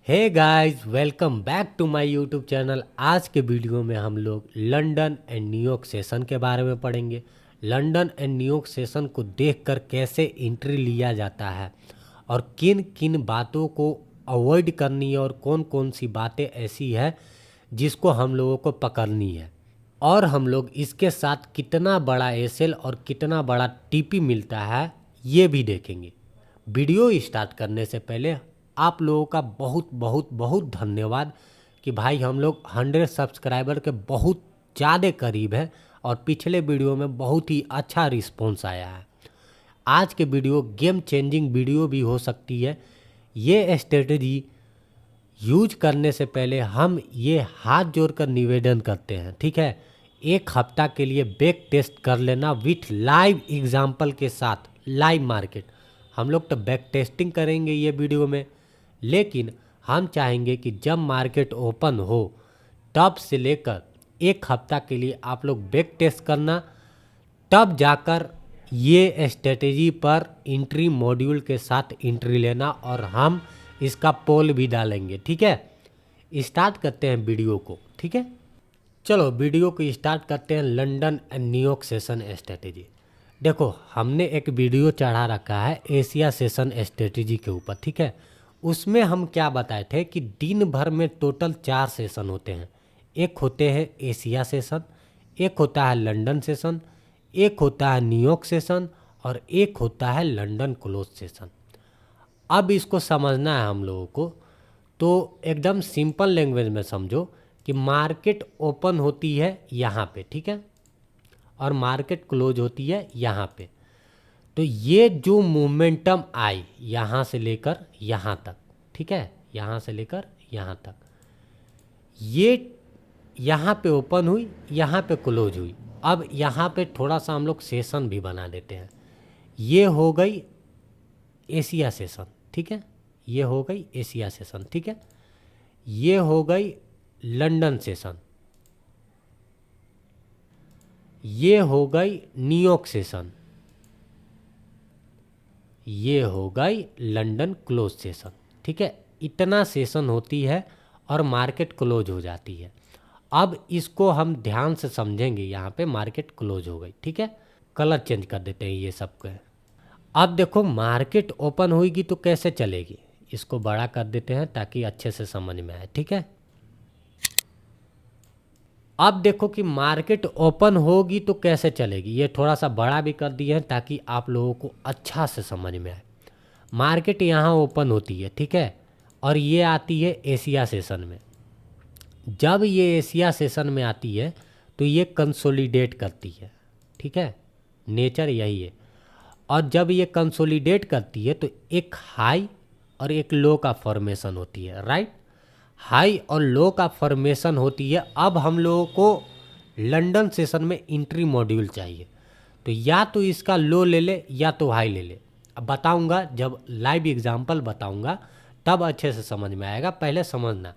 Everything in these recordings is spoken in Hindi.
Hey guys, welcome back to my YouTube channel. आज के वीडियो में हम लोग लंदन एंड न्यूयॉर्क सेशन के बारे में पढ़ेंगे। लंदन एंड न्यूयॉर्क सेशन को देखकर कैसे एंट्री लिया जाता है और किन किन बातों को अवॉइड करनी है और कौन कौन सी बातें ऐसी है जिसको हम लोगों को पकड़नी है, और हम लोग इसके साथ कितना बड़ा एसएल और कितना बड़ा टीपी मिलता है ये भी देखेंगे। वीडियो स्टार्ट करने से पहले आप लोगों का बहुत बहुत बहुत धन्यवाद कि भाई हम लोग 100 सब्सक्राइबर के बहुत ज़्यादा करीब हैं और पिछले वीडियो में बहुत ही अच्छा रिस्पॉन्स आया है। आज के वीडियो गेम चेंजिंग वीडियो भी हो सकती है। ये स्ट्रेटजी यूज करने से पहले हम ये हाथ जोड़कर निवेदन करते हैं, ठीक है, एक हफ्ता के लिए बैक टेस्ट कर लेना विथ लाइव एग्जाम्पल के साथ। लाइव मार्केट हम लोग तो बैक टेस्टिंग करेंगे ये वीडियो में, लेकिन हम चाहेंगे कि जब मार्केट ओपन हो तब से लेकर एक हफ्ता के लिए आप लोग बैक टेस्ट करना, तब जाकर ये स्ट्रेटेजी पर एंट्री मॉड्यूल के साथ एंट्री लेना, और हम इसका पोल भी डालेंगे, ठीक है। स्टार्ट करते हैं वीडियो को, ठीक है। चलो वीडियो को स्टार्ट करते हैं। London and New York session strategy. देखो, हमने एक वीडियो चढ़ा रखा है एशिया सेशन स्ट्रेटेजी के ऊपर, ठीक है। उसमें हम क्या बताए थे कि दिन भर में टोटल 4 सेशन होते हैं। एक होते हैं एशिया सेशन, एक होता है लंदन सेशन, एक होता है न्यूयॉर्क सेशन, और एक होता है लंदन क्लोज सेशन। अब इसको समझना है हम लोगों को, तो एकदम सिंपल लैंग्वेज में समझो कि मार्केट ओपन होती है यहाँ पे, ठीक है, और मार्केट क्लोज होती है यहाँ पे। तो ये जो मोमेंटम आई यहाँ से लेकर यहाँ तक, ठीक है, यहाँ से लेकर यहाँ तक, ये यहाँ पे ओपन हुई, यहाँ पे क्लोज हुई। अब यहाँ पे थोड़ा सा हम लोग सेशन भी बना देते हैं। ये हो गई एशिया सेशन, ठीक है, ये हो गई एशिया सेशन, ठीक है। ये हो गई लंदन सेशन, ये हो गई न्यूयॉर्क सेशन, ये हो गई लंदन क्लोज सेशन, ठीक है। इतना सेशन होती है और मार्केट क्लोज हो जाती है। अब इसको हम ध्यान से समझेंगे। यहाँ पे मार्केट क्लोज हो गई, ठीक है। कलर चेंज कर देते हैं ये सब को। अब देखो, मार्केट ओपन होगी तो कैसे चलेगी, इसको बड़ा कर देते हैं ताकि अच्छे से समझ में आए, ठीक है। अब देखो कि मार्केट ओपन होगी तो कैसे चलेगी, ये थोड़ा सा बड़ा भी कर दिए हैं ताकि आप लोगों को अच्छा से समझ में आए। मार्केट यहाँ ओपन होती है, ठीक है, और ये आती है एशिया सेशन में। जब ये एशिया सेशन में आती है तो ये कंसोलिडेट करती है, ठीक है, नेचर यही है। और जब ये कंसोलिडेट करती है तो एक हाई और एक लो का फॉर्मेशन होती है, राइट। हाई और लो का फॉर्मेशन होती है। अब हम लोगों को लंदन सेशन में एंट्री मॉड्यूल चाहिए, तो या तो इसका लो ले ले या तो हाई ले ले। अब बताऊंगा, जब लाइव एग्जांपल बताऊंगा तब अच्छे से समझ में आएगा, पहले समझना।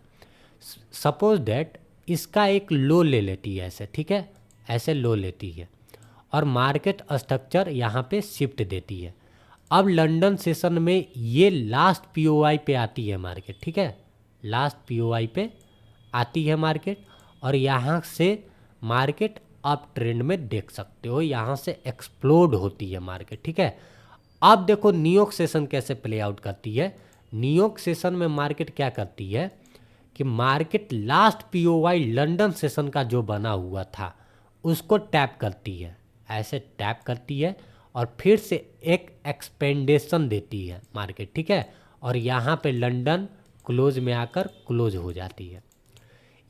सपोज दैट इसका एक लो ले लेती है ऐसे, ठीक है, ऐसे लो लेती है और मार्केट स्ट्रक्चर यहाँ पे शिफ्ट देती है। अब लंदन सेशन में ये लास्ट पीओआई पे आती है मार्केट, ठीक है, लास्ट पीओआई पे आती है मार्केट, और यहाँ से मार्केट अप ट्रेंड में देख सकते हो, यहाँ से एक्सप्लोड होती है मार्केट, ठीक है। अब देखो न्यूयॉर्क सेशन कैसे प्ले आउट करती है। न्यूयॉर्क सेशन में मार्केट क्या करती है कि market last POI London session का जो बना हुआ था उसको टैप करती है, ऐसे टैप करती है और फिर से एक एक्सपेंडेशन देती है मार्केट, ठीक है, और यहाँ पे लंदन क्लोज में आकर क्लोज हो जाती है।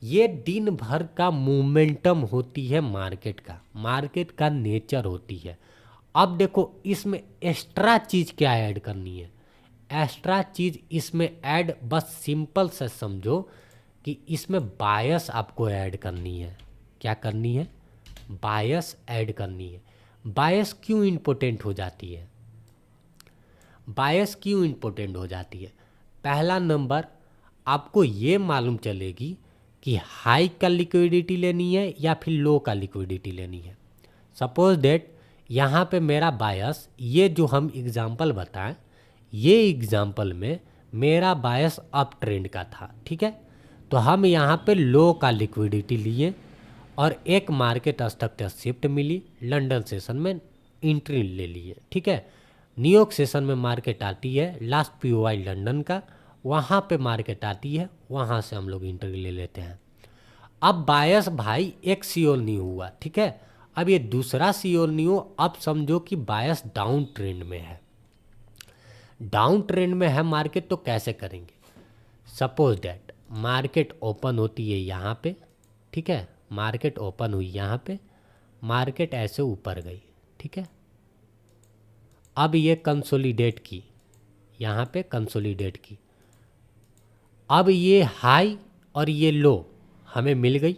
ये दिन भर का मोमेंटम होती है मार्केट का नेचर होती है। अब देखो इसमें एक्स्ट्रा चीज़ क्या ऐड करनी है। एक्स्ट्रा चीज़ इसमें ऐड बस सिंपल से समझो कि इसमें बायस आपको ऐड करनी है। क्या करनी है? बायस ऐड करनी है। बायस क्यों इम्पोर्टेंट हो जाती है? बायस क्यों इम्पोर्टेंट हो जाती है? पहला नंबर, आपको ये मालूम चलेगी कि हाई का लिक्विडिटी लेनी है या फिर लो का लिक्विडिटी लेनी है। सपोज दैट यहाँ पे मेरा बायस, ये जो हम एग्जांपल बताएं, ये एग्जांपल में मेरा बायस अप ट्रेंड का था, ठीक है। तो हम यहाँ पे लो का लिक्विडिटी लिए और एक मार्केट स्ट्रक्चर शिफ्ट मिली, लंदन सेशन में एंट्री ले लिए, ठीक है। न्यूयॉर्क सेशन में मार्केट आती है, लास्ट पीओआई लंदन का, वहाँ पे मार्केट आती है, वहाँ से हम लोग एंट्री ले लेते हैं। अब बायस भाई एक सीओल नहीं हुआ, ठीक है। अब ये दूसरा सीओल नहीं हो, अब समझो कि बायस डाउन ट्रेंड में है। डाउन ट्रेंड में है मार्केट, तो कैसे करेंगे? सपोज दैट मार्केट ओपन होती है यहाँ पे, ठीक है। मार्केट ओपन हुई यहाँ पे, मार्केट ऐसे ऊपर गई, ठीक है। अब ये कंसोलिडेट की, यहाँ पे कंसोलिडेट की। अब ये हाई और ये लो हमें मिल गई।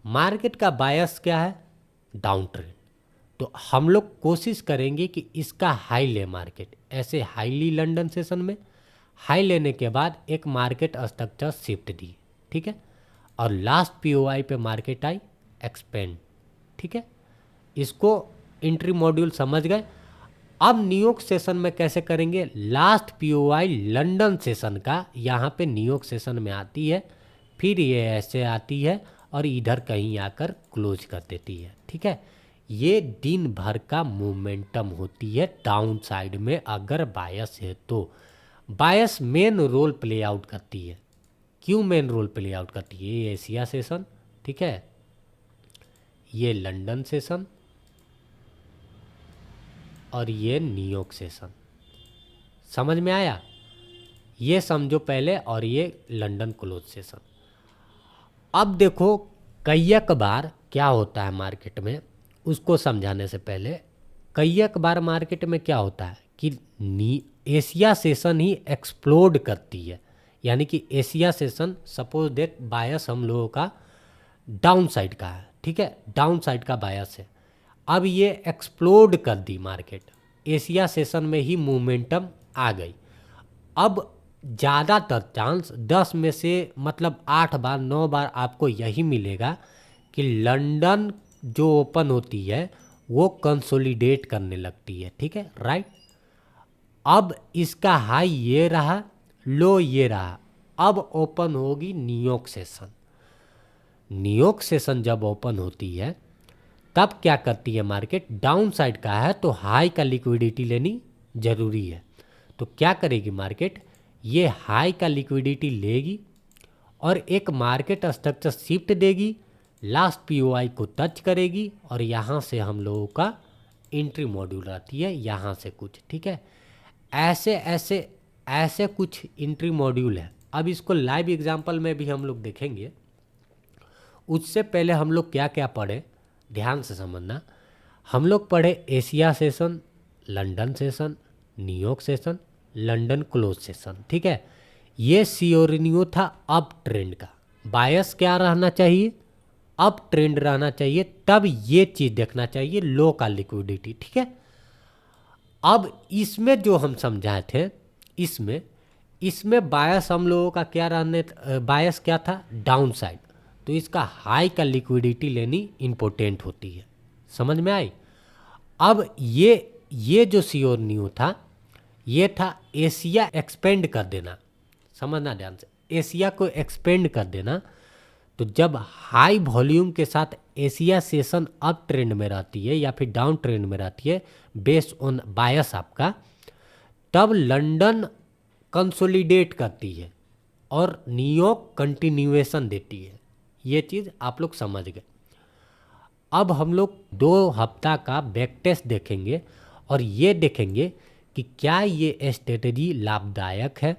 मार्केट का बायस क्या है? Down trend. तो हम लोग कोशिश करेंगे कि इसका हाई ले मार्केट, ऐसे हाईली लंदन सेशन में हाई लेने के बाद एक मार्केट स्ट्रक्चर शिफ्ट दी, ठीक है। और लास्ट पीओआई पे मार्केट आई एक्सपेंड, ठीक है। इसको एंट्री मॉड्यूल समझ गए। अब न्यूयॉर्क सेशन में कैसे करेंगे? लास्ट पीओआई लंदन सेशन का यहाँ पे न्यूयॉर्क सेशन में आती है, फिर ये ऐसे आती है और इधर कहीं आकर क्लोज कर देती है, ठीक है। ये दिन भर का मोमेंटम होती है डाउन साइड में अगर बायस है तो। बायस मेन रोल प्ले आउट करती है। क्यों मेन रोल प्ले आउट करती है? ये एशिया सेशन, ठीक है, ये लंदन सेशन और ये न्यूयॉर्क सेशन। समझ में आया? ये समझो पहले, और ये लंदन क्लोज सेशन। अब देखो कई बार क्या होता है मार्केट में, उसको समझाने से पहले, कई बार मार्केट में क्या होता है कि एशिया सेशन ही एक्सप्लोड करती है। यानी कि एशिया सेशन सपोज दैट बायस हम लोगों का डाउन साइड का है, ठीक है, डाउन साइड का बायस है। अब ये एक्सप्लोड कर दी मार्केट, एशिया सेशन में ही मोमेंटम आ गई। अब ज़्यादातर चांस 10 में से मतलब 8 बार 9 बार आपको यही मिलेगा कि लंदन जो ओपन होती है वो कंसोलिडेट करने लगती है, ठीक है, राइट। अब इसका हाई ये रहा, लो ये रहा। अब ओपन होगी न्यूयॉर्क सेशन। न्यूयॉर्क सेशन जब ओपन होती है तब क्या करती है मार्केट? डाउन साइड का है तो हाई का लिक्विडिटी लेनी जरूरी है। तो क्या करेगी मार्केट? ये हाई का लिक्विडिटी लेगी और एक मार्केट स्ट्रक्चर शिफ्ट देगी, लास्ट पीओआई को टच करेगी और यहाँ से हम लोगों का एंट्री मॉड्यूल आती है, यहाँ से कुछ, ठीक है। ऐसे ऐसे ऐसे कुछ एंट्री मॉड्यूल है। अब इसको लाइव एग्जांपल में भी हम लोग देखेंगे। उससे पहले हम लोग क्या क्या पढ़े, ध्यान से समझना। हम लोग पढ़े Asia session, London session, New York session, London close session, ठीक है। ये सियोरिनियो था अप ट्रेंड का। बायस क्या रहना चाहिए? अप ट्रेंड रहना चाहिए। तब ये चीज़ देखना चाहिए लो का लिक्विडिटी, ठीक है। अब इसमें जो हम समझाए थे, इसमें बायस हम लोगों का क्या बायस क्या था? Down side. तो इसका हाई का लिक्विडिटी लेनी इम्पोर्टेंट होती है। समझ में आई? अब ये जो सियोर न्यू था, ये था एशिया एक्सपेंड कर देना। समझना ध्यान से, एशिया को एक्सपेंड कर देना। तो जब हाई वॉल्यूम के साथ एशिया सेशन अप ट्रेंड में रहती है या फिर डाउन ट्रेंड में रहती है बेस्ड ऑन बायस आपका, तब लंदन कंसोलिडेट करती है और न्यूयॉर्क कंटिन्यूएशन देती है। ये चीज़ आप लोग समझ गए। अब हम लोग 2 हफ्ता का बैक टेस्ट देखेंगे और ये देखेंगे कि क्या ये स्ट्रेटजी लाभदायक है,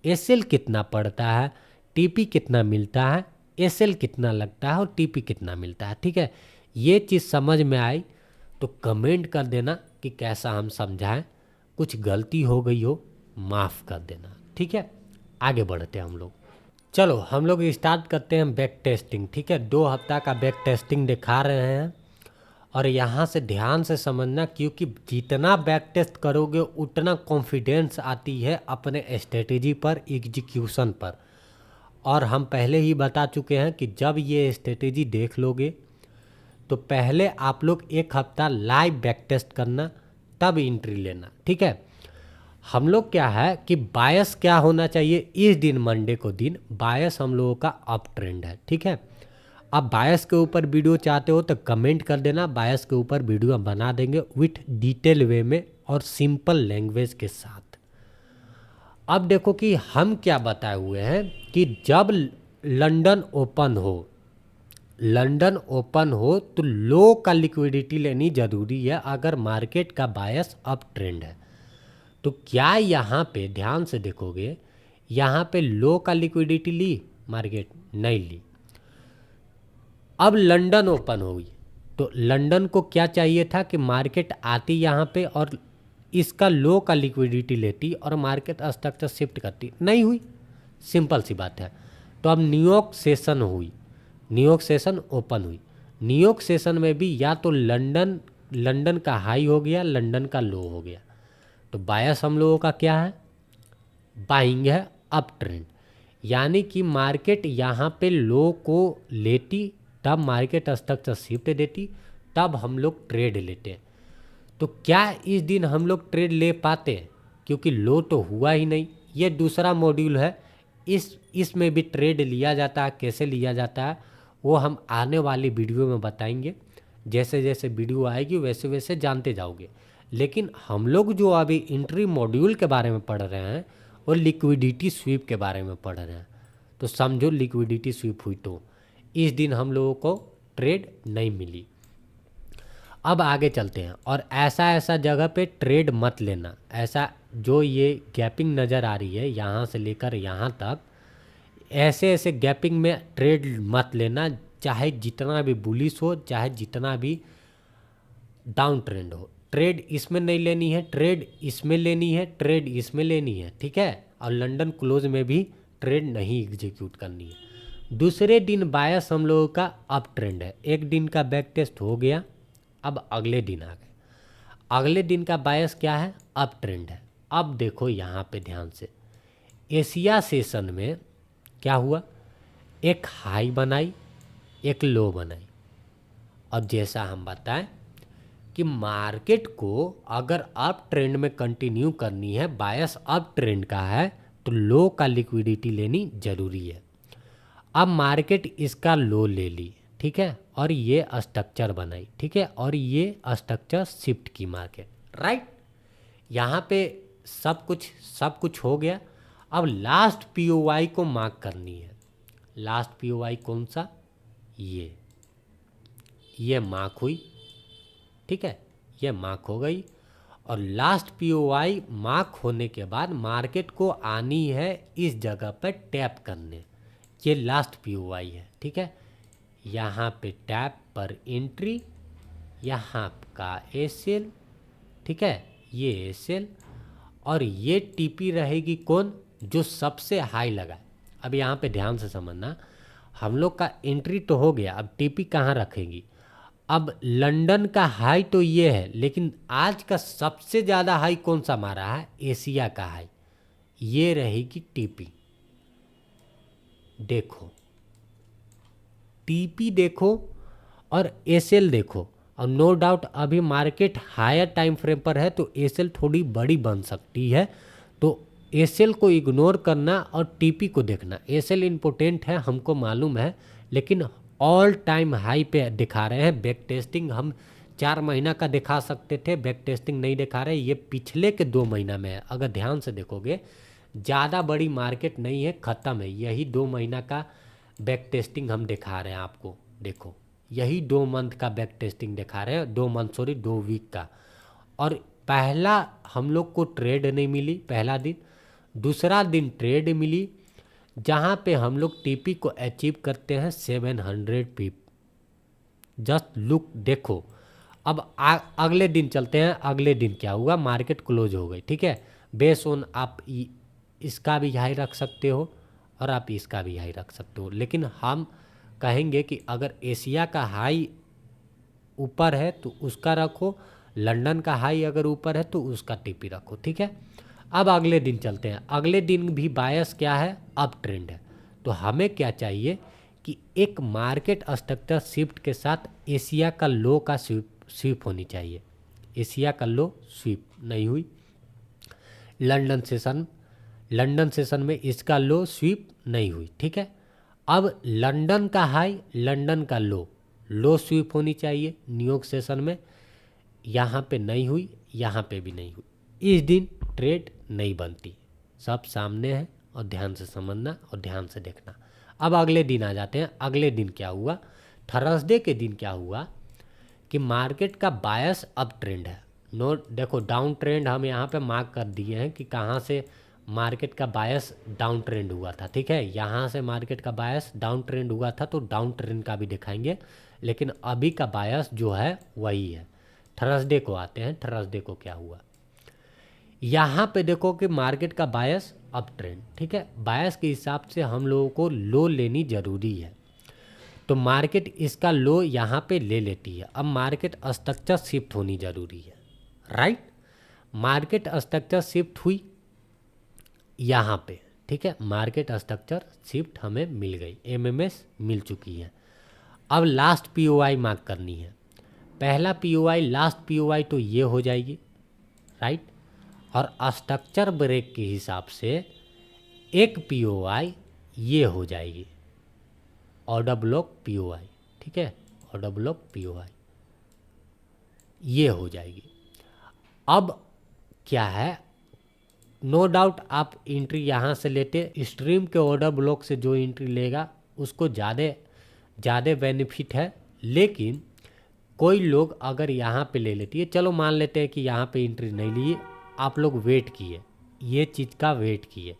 एसएल कितना पड़ता है, टीपी कितना मिलता है, एसएल कितना लगता है और टीपी कितना मिलता है, ठीक है। ये चीज़ समझ में आई तो कमेंट कर देना कि कैसा हम समझाएं। कुछ गलती हो गई हो माफ़ कर देना, ठीक है। आगे बढ़ते हैं हम लोग। चलो हम लोग स्टार्ट करते हैं बैक टेस्टिंग, ठीक है। 2 हफ्ता का बैक टेस्टिंग दिखा रहे हैं और यहाँ से ध्यान से समझना, क्योंकि जितना बैक टेस्ट करोगे उतना कॉन्फिडेंस आती है अपने स्ट्रेटेजी पर, एग्जीक्यूशन पर। और हम पहले ही बता चुके हैं कि जब ये स्ट्रेटेजी देख लोगे तो पहले आप लोग 1 हफ्ता लाइव बैक टेस्ट करना, तब एंट्री लेना, ठीक है। हम लोग क्या है कि बायस क्या होना चाहिए इस दिन मंडे को दिन बायस हम लोगों का अप ट्रेंड है, ठीक है। आप बायस के ऊपर वीडियो चाहते हो तो कमेंट कर देना, बायस के ऊपर वीडियो हम बना देंगे विथ डिटेल वे में और सिंपल लैंग्वेज के साथ। अब देखो कि हम क्या बताए हुए हैं कि जब लंदन ओपन हो तो लो का लिक्विडिटी लेनी ज़रूरी है अगर मार्केट का बायस अप ट्रेंड है। तो क्या यहाँ पे ध्यान से देखोगे, यहाँ पे लो का लिक्विडिटी ली मार्केट? नहीं ली। अब लंदन ओपन हुई तो लंदन को क्या चाहिए था कि मार्केट आती यहाँ पे और इसका लो का लिक्विडिटी लेती और मार्केट स्ट्रक्चर शिफ्ट करती, नहीं हुई। सिंपल सी बात है। तो अब न्यूयॉर्क सेशन हुई, न्यूयॉर्क सेशन ओपन हुई, न्यूयॉर्क सेशन में भी या तो लंदन का हाई हो गया, लंदन का लो हो गया। तो बायस हम लोगों का क्या है? बाइंग है, अप ट्रेंड। यानी कि मार्केट यहाँ पे लो को लेती तब मार्केट स्ट्रक्चर शिफ्ट देती, तब हम लोग ट्रेड लेते। तो क्या इस दिन हम लोग ट्रेड ले पाते? क्योंकि लो तो हुआ ही नहीं। ये दूसरा मॉड्यूल है, इसमें भी ट्रेड लिया जाता है, कैसे लिया जाता है वो हम आने वाली वीडियो में बताएंगे। जैसे जैसे वीडियो आएगी वैसे वैसे जानते जाओगे। लेकिन हम लोग जो अभी इंट्री मॉड्यूल के बारे में पढ़ रहे हैं और लिक्विडिटी स्वीप के बारे में पढ़ रहे हैं। तो समझो लिक्विडिटी स्वीप हुई तो इस दिन हम लोगों को ट्रेड नहीं मिली। अब आगे चलते हैं। और ऐसा जगह पे ट्रेड मत लेना। ऐसा जो ये गैपिंग नज़र आ रही है यहाँ से लेकर यहाँ तक, ऐसे गैपिंग में ट्रेड मत लेना, चाहे जितना भी बुलिश हो, चाहे जितना भी डाउन ट्रेंड हो। ट्रेड इसमें नहीं लेनी है, ट्रेड इसमें लेनी है, ट्रेड इसमें लेनी है, ठीक है। और लंदन क्लोज में भी ट्रेड नहीं एग्जीक्यूट करनी है। दूसरे दिन बायस हम लोगों का अप ट्रेंड है, एक दिन का बैक टेस्ट हो गया, अब अगले दिन आ गए। अगले दिन का बायस क्या है? अप ट्रेंड है। अब देखो यहाँ पे ध्यान से, एशिया सेशन में क्या हुआ? एक हाई बनाई, एक लो बनाई। और जैसा हम बताएं कि मार्केट को अगर अप ट्रेंड में कंटिन्यू करनी है, बायस अप ट्रेंड का है, तो लो का लिक्विडिटी लेनी जरूरी है। अब मार्केट इसका लो ले ली, ठीक है, और ये स्ट्रक्चर बनाई, ठीक है, और ये स्ट्रक्चर शिफ्ट की मार्केट, राइट। यहाँ पे सब कुछ हो गया। अब लास्ट पीओवाई को मार्क करनी है। लास्ट पीओवाई कौन सा? ये मार्क हुई, ठीक है, ये मार्क हो गई। और लास्ट पीओवाई मार्क होने के बाद मार्केट को आनी है इस जगह पर टैप करने। ये लास्ट पीओवाई है, ठीक है। यहाँ पे टैप पर एंट्री, यहाँ का एसएल, ठीक है, ये एसएल, और ये टीपी रहेगी कौन? जो सबसे हाई लगा। अब यहाँ पे ध्यान से समझना, हम लोग का एंट्री तो हो गया, अब टीपी कहाँ रखेंगी? अब लंदन का हाई तो ये है, लेकिन आज का सबसे ज़्यादा हाई कौन सा मारा है? एशिया का हाई, ये रहेगी टीपी। देखो टीपी देखो और एसएल देखो। और नो डाउट अभी मार्केट हायर टाइम फ्रेम पर है तो एसएल थोड़ी बड़ी बन सकती है, तो एसएल को इग्नोर करना और टीपी को देखना। एसएल इम्पोर्टेंट है, हमको मालूम है, लेकिन ऑल टाइम हाई पे दिखा रहे हैं। बैक टेस्टिंग हम 4 महीना का दिखा सकते थे, बैक टेस्टिंग नहीं दिखा रहे, ये पिछले के 2 महीना में है। अगर ध्यान से देखोगे ज़्यादा बड़ी मार्केट नहीं है, ख़त्म है, यही 2 महीना का बैक टेस्टिंग हम दिखा रहे हैं आपको। देखो यही 2 मंथ का बैक टेस्टिंग दिखा रहे हैं, 2 वीक का। और पहला हम लोग को ट्रेड नहीं मिली पहला दिन, दूसरा दिन ट्रेड मिली जहाँ पे हम लोग टीपी को अचीव करते हैं 700 पिप। जस्ट लुक देखो। अब अगले दिन चलते हैं। अगले दिन क्या हुआ? मार्केट क्लोज हो गई, ठीक है। बेस ऑन आप इसका भी हाई रख सकते हो और आप इसका भी हाई रख सकते हो, लेकिन हम कहेंगे कि अगर एशिया का हाई ऊपर है तो उसका रखो, लंदन का हाई अगर ऊपर है तो उसका टीपी रखो, ठीक है। अब अगले दिन चलते हैं। अगले दिन भी बायस क्या है? अप ट्रेंड है। तो हमें क्या चाहिए कि एक मार्केट स्ट्रक्चर शिफ्ट के साथ एशिया का लो का स्वीप होनी चाहिए। एशिया का लो स्वीप नहीं हुई, लंदन सेशन में इसका लो स्वीप नहीं हुई, ठीक है। अब लंदन का हाई, लंदन का लो स्वीप होनी चाहिए न्यूयॉर्क सेशन में, यहाँ पे नहीं हुई, यहाँ पे भी नहीं हुई। इस दिन ट्रेड नहीं बनती। सब सामने है और ध्यान से समझना और ध्यान से देखना। अब अगले दिन आ जाते हैं। अगले दिन क्या हुआ, थर्सडे के दिन क्या हुआ कि मार्केट का बायस अब ट्रेंड है। नोट देखो, डाउन ट्रेंड हम यहाँ पे मार्क कर दिए हैं कि कहाँ से मार्केट का बायस डाउन ट्रेंड हुआ था, ठीक है। यहाँ से मार्केट का बायस डाउन ट्रेंड हुआ था, तो डाउन ट्रेंड का भी दिखाएंगे, लेकिन अभी का बायस जो है वही है। थर्सडे को आते हैं। थर्सडे को क्या हुआ, यहाँ पे देखो कि मार्केट का बायस अप ट्रेंड, ठीक है। बायस के हिसाब से हम लोगों को लो लेनी जरूरी है, तो मार्केट इसका लो यहाँ पे ले लेती है। अब मार्केट स्ट्रक्चर शिफ्ट होनी जरूरी है, राइट। मार्केट स्ट्रक्चर शिफ्ट हुई यहाँ पे, ठीक है। मार्केट स्ट्रक्चर शिफ्ट हमें मिल गई, एमएमएस मिल चुकी है। अब लास्ट पीओआई मार्क करनी है। पहला पीओआई, लास्ट पीओआई तो ये हो जाएगी, राइट। और स्ट्रक्चर ब्रेक के हिसाब से एक पीओआई ये हो जाएगी, ऑर्डर ब्लॉक पीओआई, ठीक है। ऑर्डर ब्लॉक पीओआई ये हो जाएगी। अब क्या है, नो डाउट आप एंट्री यहाँ से लेते, स्ट्रीम के ऑर्डर ब्लॉक से जो एंट्री लेगा उसको ज़्यादा बेनिफिट है। लेकिन कोई लोग अगर यहाँ पे ले लेती है, चलो मान लेते हैं कि यहाँ पे एंट्री नहीं ली, आप लोग वेट किए, ये चीज़ का वेट किए,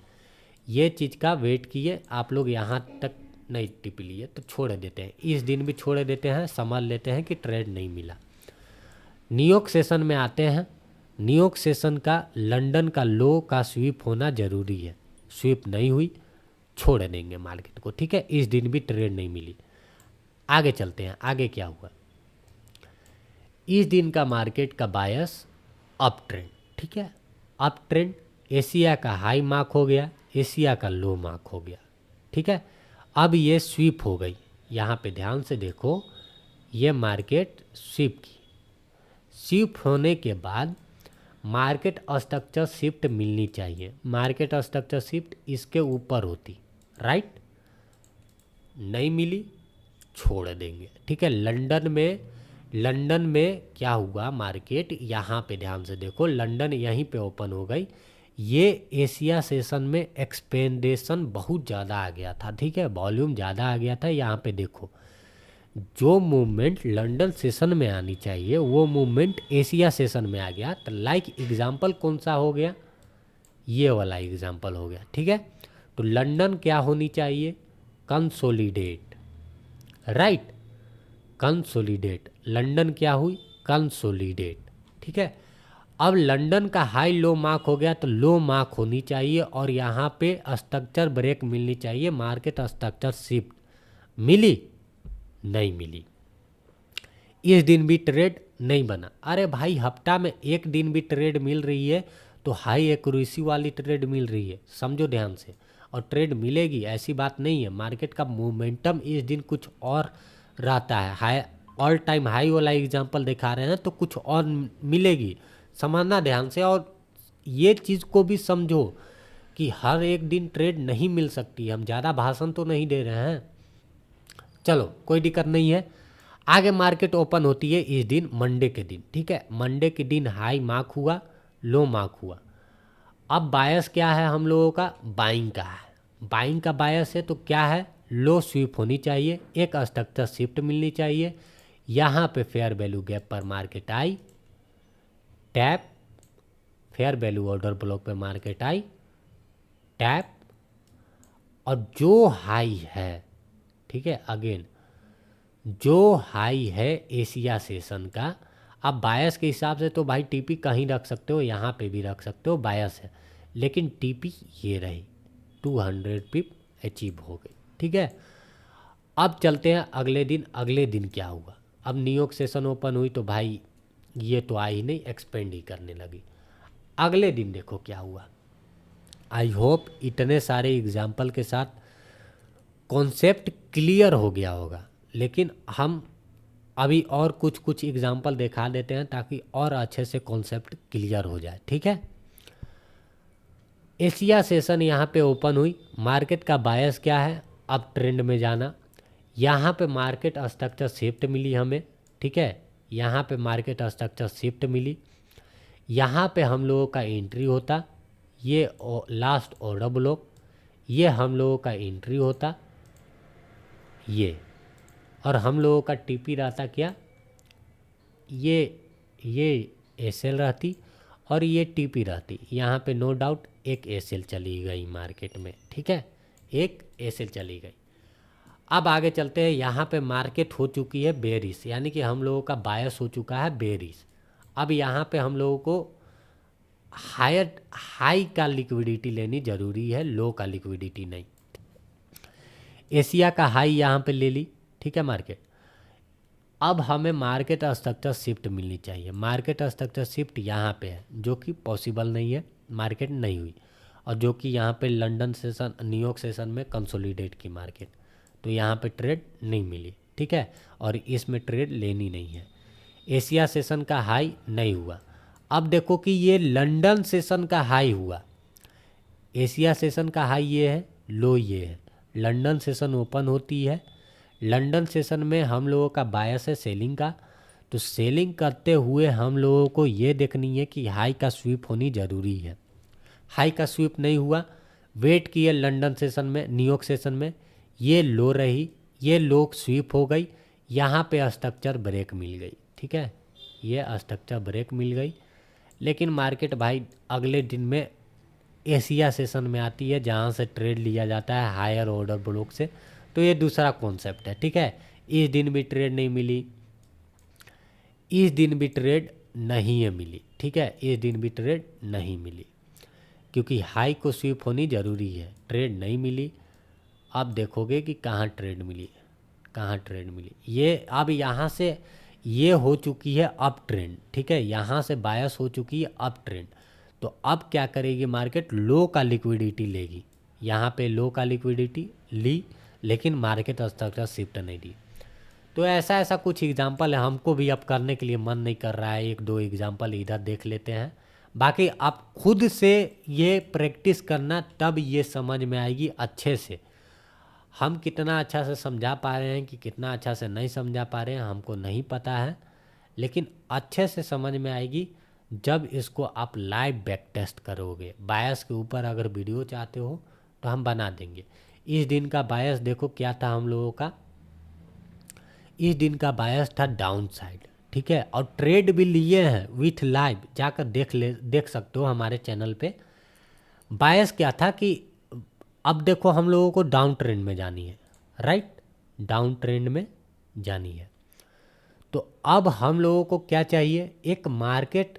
ये चीज़ का वेट किए, आप लोग यहाँ तक नहीं टिप लिए, तो छोड़ देते हैं। इस दिन भी छोड़ देते हैं, समझ लेते हैं कि ट्रेड नहीं मिला। न्यूयॉर्क सेशन में आते हैं। न्यूयॉर्क सेशन का लंदन का लो का स्वीप होना ज़रूरी है। स्वीप नहीं हुई, छोड़ देंगे मार्केट को, ठीक है। इस दिन भी ट्रेड नहीं मिली। आगे चलते हैं, आगे क्या हुआ। इस दिन का मार्केट का बायस अप ट्रेंड, ठीक है। अप ट्रेंड, एशिया का हाई मार्क हो गया, एशिया का लो मार्क हो गया, ठीक है। अब ये स्वीप हो गई, यहाँ पे ध्यान से देखो, ये मार्केट स्वीप की। स्वीप होने के बाद मार्केट स्ट्रक्चर शिफ्ट मिलनी चाहिए। मार्केट स्ट्रक्चर शिफ्ट इसके ऊपर होती, राइट। नहीं मिली, छोड़ देंगे, ठीक है। लंदन में क्या हुआ, मार्केट यहाँ पे ध्यान से देखो, लंदन यहीं पे ओपन हो गई। ये एशिया सेशन में एक्सपेंडेशन बहुत ज़्यादा आ गया था, ठीक है। वॉल्यूम ज़्यादा आ गया था। यहाँ पे देखो, जो मूवमेंट लंदन सेशन में आनी चाहिए वो मूवमेंट एशिया सेशन में आ गया। तो लाइक एग्जांपल कौन सा हो गया, ये वाला एग्जांपल हो गया, ठीक है। तो लंदन क्या होनी चाहिए, कंसोलिडेट, राइट। कंसोलिडेट, लंदन क्या हुई, कंसोलिडेट, ठीक है। अब लंदन का हाई लो मार्क हो गया, तो लो मार्क होनी चाहिए और यहाँ पे स्ट्रक्चर ब्रेक मिलनी चाहिए। मार्केट स्ट्रक्चर शिफ्ट मिली, नहीं मिली। इस दिन भी ट्रेड नहीं बना। अरे भाई, हफ्ता में एक दिन भी ट्रेड मिल रही है तो हाई एक्यूरेसी वाली ट्रेड मिल रही है, समझो ध्यान से। और ट्रेड मिलेगी, ऐसी बात नहीं है। मार्केट का मोमेंटम इस दिन कुछ और रहता है। हाई, ऑल टाइम हाई वाला एग्जांपल दिखा रहे हैं तो कुछ और मिलेगी, समझना ध्यान से। और ये चीज़ को भी समझो कि हर एक दिन ट्रेड नहीं मिल सकती। हम ज़्यादा भाषण तो नहीं दे रहे हैं, चलो कोई दिक्कत नहीं है। आगे मार्केट ओपन होती है इस दिन, मंडे के दिन, ठीक है। मंडे के दिन हाई मार्क हुआ, लो मार्क हुआ। अब बायस क्या है हम लोगों का, बाइंग का है। बाइंग का बायस है तो क्या है, लो स्वीप होनी चाहिए, एक स्ट्रक्चर शिफ्ट मिलनी चाहिए। यहाँ पे फेयर वैल्यू गैप पर market I, tap, fair value order block पे मार्केट आई, टैप, और जो हाई है, ठीक है, अगेन जो हाई है एशिया सेशन का। अब बायस के हिसाब से तो भाई टीपी कहीं रख सकते हो, यहाँ पे भी रख सकते हो, बायस है। लेकिन टीपी ये रही, 200 पिप अचीव हो गई, ठीक है। अब चलते हैं अगले दिन। अगले दिन क्या हुआ, अब न्यूयॉर्क सेशन ओपन हुई तो भाई ये तो आई ही नहीं, एक्सपेंड ही करने लगी। अगले दिन देखो क्या हुआ। आई होप इतने सारे एग्जाम्पल के साथ कॉन्सेप्ट क्लियर हो गया होगा। लेकिन हम अभी और कुछ एग्जाम्पल दिखा देते हैं ताकि और अच्छे से कॉन्सेप्ट क्लियर हो जाए, ठीक है। एशिया सेशन यहाँ पे ओपन हुई, मार्केट का बायस क्या है, अब ट्रेंड में जाना। यहाँ पे मार्केट स्ट्रक्चर शिफ्ट मिली हमें, ठीक है, यहाँ पे मार्केट स्ट्रक्चर शिफ्ट मिली, यहाँ पे हम लोगों का एंट्री होता, ये लास्ट ऑर्डर ब्लॉक, ये हम लोगों का एंट्री होता ये, और हम लोगों का टीपी रहता क्या, ये एसएल रहती और ये टीपी रहती। यहाँ पे नो डाउट एक एसएल चली गई मार्केट में, ठीक है, एक एसएल चली गई। अब आगे चलते हैं, यहाँ पे मार्केट हो चुकी है बेरिश, यानी कि हम लोगों का बायस हो चुका है बेरिश। अब यहाँ पे हम लोगों को हाई का लिक्विडिटी लेनी ज़रूरी है, लो का लिक्विडिटी नहीं। एशिया का हाई यहाँ पे ले ली, ठीक है मार्केट। अब हमें मार्केट स्ट्रक्चर शिफ्ट मिलनी चाहिए, मार्केट स्ट्रक्चर शिफ्ट यहाँ पे है, जो कि पॉसिबल नहीं है, मार्केट नहीं हुई, और जो कि यहाँ पे लंदन सेशन न्यूयॉर्क सेशन में कंसोलिडेट की मार्केट, तो यहाँ पे ट्रेड नहीं मिली, ठीक है, और इसमें ट्रेड लेनी नहीं है। एशिया सेशन का हाई नहीं हुआ। अब देखो कि ये लंदन सेशन का हाई हुआ, एशिया सेशन का हाई ये है, लो ये है, लंदन सेशन ओपन होती है, लंदन सेशन में हम लोगों का बायस है सेलिंग का, तो सेलिंग करते हुए हम लोगों को ये देखनी है कि हाई का स्वीप होनी ज़रूरी है। हाई का स्वीप नहीं हुआ, वेट किए लंदन सेशन में, न्यूयॉर्क सेशन में, ये लो रही, ये लो स्वीप हो गई, यहाँ पे स्ट्रक्चर ब्रेक मिल गई, ठीक है, ये स्ट्रक्चर ब्रेक मिल गई। लेकिन मार्केट भाई अगले दिन में एशिया सेशन में आती है, जहाँ से ट्रेड लिया जाता है हायर ऑर्डर ब्लॉक से, तो ये दूसरा कॉन्सेप्ट है, ठीक है। इस दिन भी ट्रेड नहीं मिली, इस दिन भी ट्रेड नहीं है मिली, ठीक है, इस दिन भी ट्रेड नहीं मिली, क्योंकि हाई को स्वीप होनी ज़रूरी है, ट्रेड नहीं मिली। अब देखोगे कि कहाँ ट्रेड मिली, कहाँ ट्रेड मिली, ये अब यहाँ से ये हो चुकी है अप ट्रेंड, ठीक है, यहाँ से बायस हो चुकी है अप ट्रेंड। तो अब क्या करेगी मार्केट, लो का लिक्विडिटी लेगी, यहाँ पे लो का लिक्विडिटी ली, लेकिन मार्केट स्ट्रक्चर शिफ्ट नहीं दी। तो ऐसा ऐसा कुछ एग्जांपल है, हमको भी अब करने के लिए मन नहीं कर रहा है, एक दो एग्जांपल इधर देख लेते हैं। बाकी आप खुद से ये प्रैक्टिस करना, तब ये समझ में आएगी अच्छे से। हम कितना अच्छा से समझा पा रहे हैं कि कितना अच्छा से नहीं समझा पा रहे हैं हमको नहीं पता है, लेकिन अच्छे से समझ में आएगी जब इसको आप लाइव बैक टेस्ट करोगे। बायस के ऊपर अगर वीडियो चाहते हो तो हम बना देंगे। इस दिन का बायस देखो क्या था हम लोगों का, इस दिन का बायस था डाउन साइड, ठीक है, और ट्रेड भी लिए हैं विथ लाइव, जाकर देख सकते हो हमारे चैनल पे। बायस क्या था कि अब देखो हम लोगों को डाउन ट्रेंड में जानी है, राइट, डाउन ट्रेंड में जानी है। तो अब हम लोगों को क्या चाहिए, एक मार्केट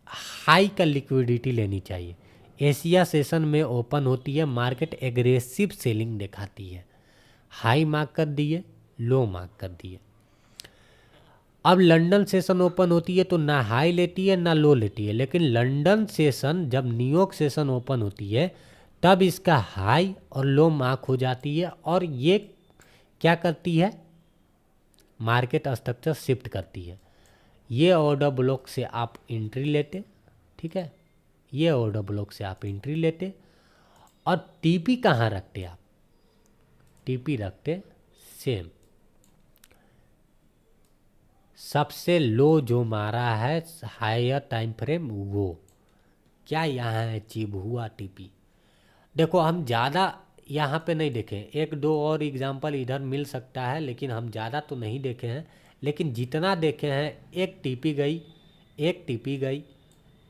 हाई का लिक्विडिटी लेनी चाहिए। एशिया सेशन में ओपन होती है, मार्केट एग्रेसिव सेलिंग दिखाती है, हाई मार्क कर दिए, लो मार्क कर दिए। अब लंदन सेशन ओपन होती है तो ना हाई लेती है ना लो लेती है, लेकिन लंदन सेशन जब न्यूयॉर्क सेशन ओपन होती है तब इसका हाई और लो मार्क हो जाती है, और ये क्या करती है, मार्केट स्ट्रक्चर शिफ्ट करती है। ये ऑर्डर ब्लॉक से आप एंट्री लेते, ठीक है, ये ऑर्डर ब्लॉक से आप एंट्री लेते, और टीपी कहाँ रखते आप, टीपी रखते सेम सबसे लो जो मारा है हायर टाइम फ्रेम, वो क्या यहाँ अचीव हुआ टीपी। देखो हम ज़्यादा यहाँ पे नहीं देखें, एक दो और एग्जांपल इधर मिल सकता है, लेकिन हम ज़्यादा तो नहीं देखे हैं, लेकिन जितना देखे हैं, एक टीपी गई, एक टीपी गई,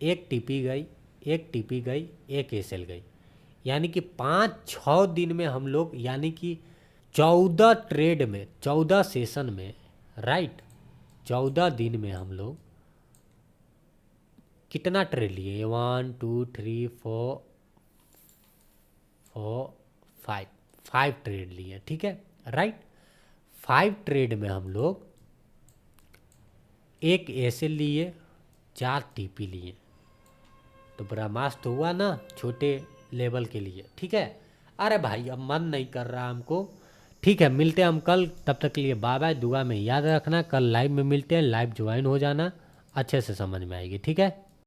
एक टीपी गई, एक टीपी गई, एक एसएल गई, यानी कि 5-6 दिन में हम लोग, यानी कि 14 ट्रेड में, 14 सेशन में, राइट, 14 दिन में हम लोग कितना ट्रेड लिए, 1 2 3 4 5 ट्रेड लिए, ठीक है, राइट। 5 ट्रेड में हम लोग एक एसएल लिए, 4 टीपी लिए, तो बड़ा मस्त हुआ ना छोटे लेवल के लिए, ठीक है। अरे भाई अब मन नहीं कर रहा हमको, ठीक है, मिलते हैं हम कल, तब तक के लिए बाय बाय। दुआ में याद रखना, कल लाइव में मिलते हैं, लाइव ज्वाइन हो जाना, अच्छे से समझ में आएगी, ठीक है।